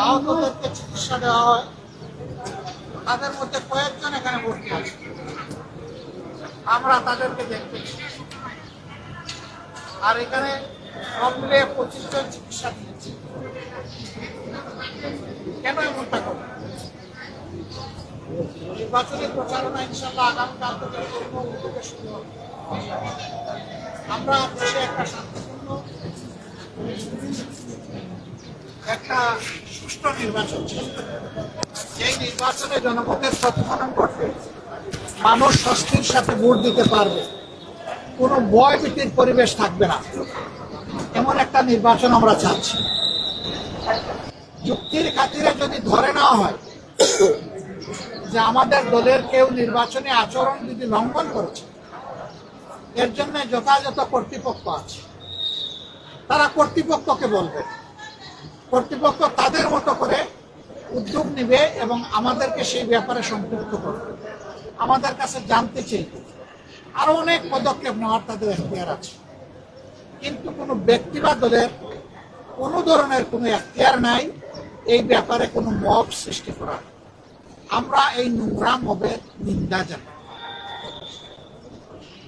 আহতদেরকে চিকিৎসা দেওয়া হয়, তাদের মধ্যে কয়েকজন এখানে ভর্তি আছে, আমরা তাদেরকে দেখতেছি। আর এখানে সব মিলিয়ে 25 জন চিকিৎসা দিয়েছে। কেন এমনটা করে? নির্বাচনী প্রচারণা ইনশাল্লাহ আগামীকাল থেকে শুরু হবে। আমরা দেশে একটা শান্তিপূর্ণ একটা সুষ্ঠু নির্বাচন ছিল, এই নির্বাচনে জনগণের প্রতিফলন করবে, মানুষ স্বস্তির সাথে ভোট দিতে পারবে, কোনো ভয় ভীতির পরিবেশ থাকবে না, এমন একটা নির্বাচন আমরা চাচ্ছি। যুক্তির খাতিরে যদি ধরে নেওয়া হয় যে আমাদের দলের কেউ নির্বাচনী আচরণ বিধি লঙ্ঘন করেছে, এর জন্য যথাযথ কর্তৃপক্ষ আছে, তারা কর্তৃপক্ষকে বলবে, কর্তৃপক্ষ তাদের মতো করে উদ্যোগ নিবে এবং আমাদেরকে সেই ব্যাপারে সম্পৃক্ত করবে, আমাদের কাছে জানতে চাইবে। আরো অনেক পদক্ষেপ নেওয়ার তাদের এখতিয়ার আছে, কিন্তু কোনো ব্যক্তি বা দলের কোনো ধরনের কোনো এখতিয়ার নাই এই ব্যাপারে কোনো মব সৃষ্টি করার। আমরা এই নোংরা মবের নিন্দা জানাই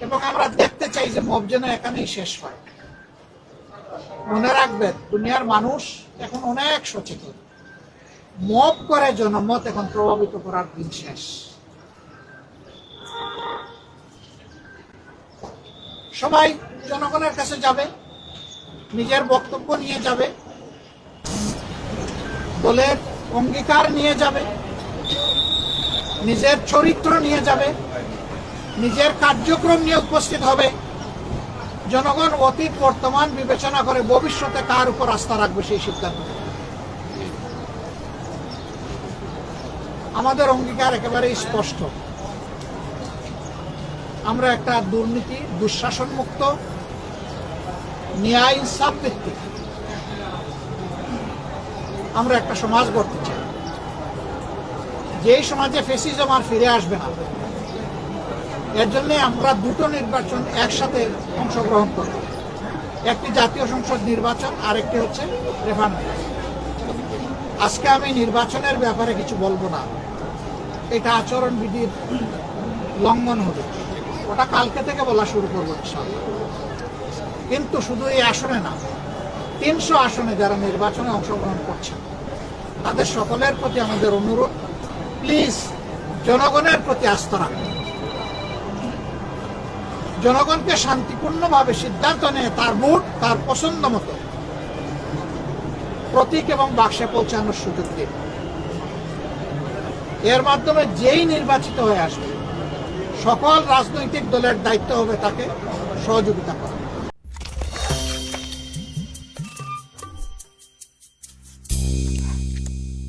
এবং আমরা দেখতে চাই যে মব যেন এখানেই শেষ হয়। মনে রাখবেন, দুনিয়ার মানুষ এখন অনেক সচেতন, মব করে জনমত এখন প্রভাবিত করার দিন শেষ। সবাই জনগণের কাছে যাবে, নিজের বক্তব্য নিয়ে যাবে, দলের অঙ্গীকার নিয়ে যাবে, নিজের চরিত্র নিয়ে যাবে, নিজের কার্যক্রম নিয়ে উপস্থিত হবে। জনগণ অতীত বর্তমান বিবেচনা করে ভবিষ্যতে কার উপর আস্থা রাখবে সেই সিদ্ধান্ত। আমাদের অঙ্গীকার একেবারেই স্পষ্ট, আমরা একটা দুর্নীতি দুঃশাসন মুক্ত ন্যায় ইনসাফ ভিত্তিক আমরা একটা সমাজ গড়তে চাই, যেই সমাজে ফ্যাসিজম আর ফিরে আসবে না। এর জন্য আমরা দুটো নির্বাচন একসাথে অংশগ্রহণ করব, একটি জাতীয় সংসদ নির্বাচন আর একটি হচ্ছে রেফারেন্ডাম। আজকে আমি নির্বাচনের ব্যাপারে কিছু বলবো না, এটা আচরণবিধির লঙ্ঘন হবে, ওটা কালকে থেকে বলা শুরু করবো ইনশাআল্লাহ। কিন্তু শুধু এই আসনে না, 300 আসনে যারা নির্বাচনে অংশগ্রহণ করছে তাদের সকলের প্রতি আমাদের অনুরোধ, প্লিজ জনগণের প্রতি আস্থা রাখুন, জনগণকে শান্তিপূর্ণভাবে সিদ্ধান্ত নিয়ে তার ভোট তার পছন্দ মতো প্রতীক এবং বাক্সে পৌঁছানোর সুযোগ দিন। এর মাধ্যমে যেই নির্বাচিত হয়ে আসবে সকল রাজনৈতিক দলের দায়িত্ব হবে তাকে সহযোগিতা করা।